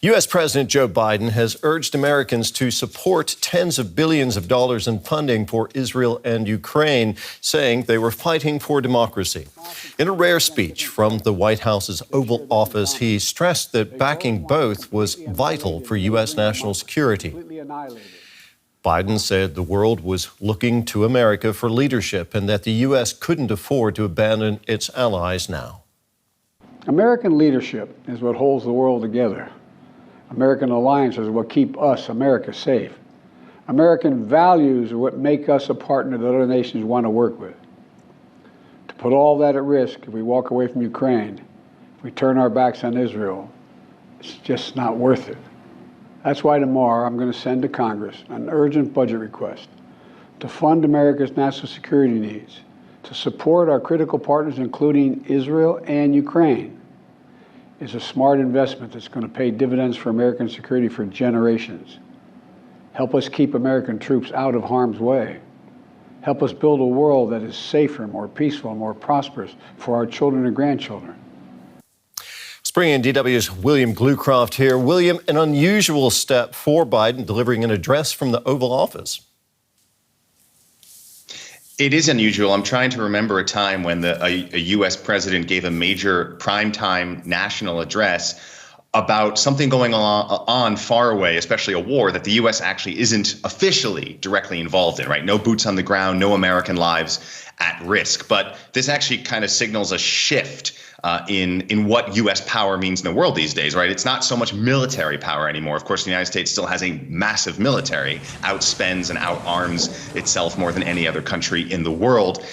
U.S. President Joe Biden has urged Americans to support tens of billions of dollars in funding for Israel and Ukraine, saying they were fighting for democracy. In a rare speech from the White House's Oval Office, he stressed that backing both was vital for U.S. national security. Biden said the world was looking to America for leadership and that the U.S. couldn't afford to abandon its allies now. American leadership is what holds the world together. American alliances are what keep us, America, safe. American values are what make us a partner that other nations want to work with. To put all that at risk, if we walk away from Ukraine, if we turn our backs on Israel, it's just not worth it. That's why tomorrow I'm going to send to Congress an urgent budget request to fund America's national security needs, to support our critical partners, including Israel and Ukraine. Is a smart investment that's going to pay dividends for American security for generations. Help us keep American troops out of harm's way. Help us build a world that is safer, more peaceful, more prosperous for our children and grandchildren. Spring in DW's William Glucroft here. William, an unusual step for Biden, delivering an address from the Oval Office. It is unusual. I'm trying to remember a time when a U.S. president gave a major primetime national address about something going on far away, especially a war that the U.S. actually isn't officially directly involved in, right? No boots on the ground, no American lives at risk. But this actually kind of signals a shift in what U.S. power means in the world these days, right? It's not so much military power anymore. Of course, the United States still has a massive military, outspends and outarms itself more than any other country in the world.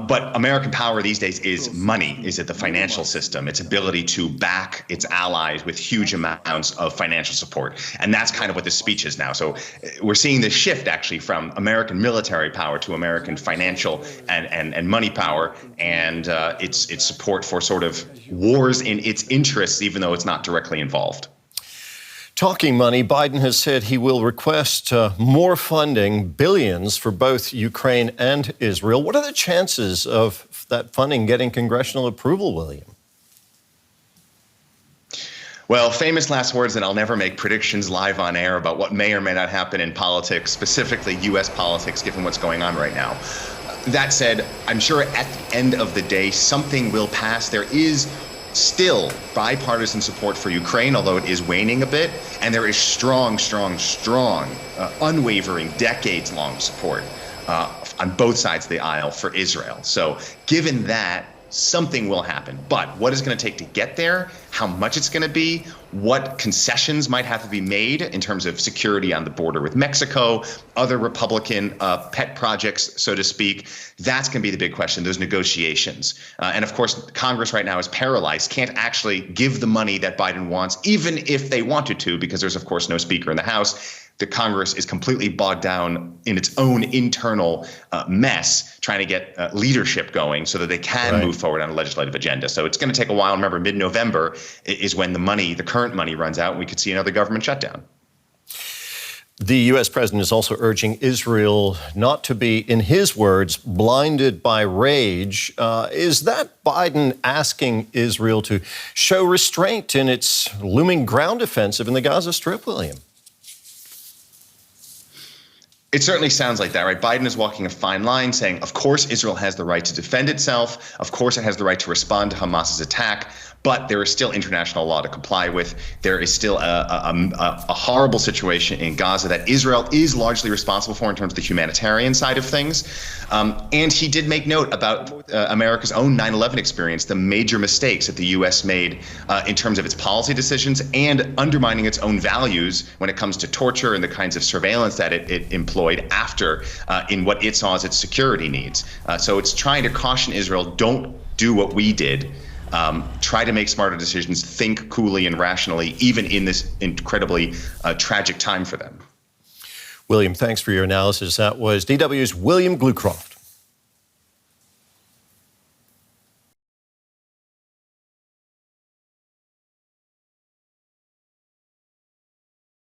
But American power these days is money, is it the financial system, its ability to back its allies with huge amounts of financial support. And that's kind of what this speech is now. So we're seeing this shift actually from American military power to American financial and money power, and its support for sort of wars in its interests, even though it's not directly involved. Talking money, Biden has said he will request more funding, billions, for both Ukraine and Israel. What are the chances of that funding getting congressional approval, William? Well, famous last words, and I'll never make predictions live on air about what may or may not happen in politics, specifically U.S. politics, given what's going on right now. That said, I'm sure at the end of the day, something will pass. There is still bipartisan support for Ukraine, although it is waning a bit, and there is strong, unwavering, decades-long support on both sides of the aisle for Israel. So given that, something will happen. But what is going to take to get there, how much it's going to be, what concessions might have to be made in terms of security on the border with Mexico, other Republican pet projects, so to speak, that's going to be the big question, those negotiations. And of course, Congress right now is paralyzed, can't actually give the money that Biden wants, even if they wanted to, because there's, of course, no speaker in the House. The Congress is completely bogged down in its own internal mess, trying to get leadership going so that they can move forward on a legislative agenda. So it's going to take a while. Remember, mid-November is when the current money runs out, and we could see another government shutdown. The U.S. president is also urging Israel not to be, in his words, blinded by rage. Is that Biden asking Israel to show restraint in its looming ground offensive in the Gaza Strip, William? It certainly sounds like that, right? Biden is walking a fine line saying, of course, Israel has the right to defend itself. Of course, it has the right to respond to Hamas's attack. But there is still international law to comply with. There is still a horrible situation in Gaza that Israel is largely responsible for in terms of the humanitarian side of things. And he did make note about America's own 9/11 experience, the major mistakes that the U.S. made in terms of its policy decisions and undermining its own values when it comes to torture and the kinds of surveillance that it employed after in what it saw as its security needs. So it's trying to caution Israel, don't do what we did. Try to make smarter decisions, think coolly and rationally, even in this incredibly tragic time for them. William, thanks for your analysis. That was DW's William Glucroft.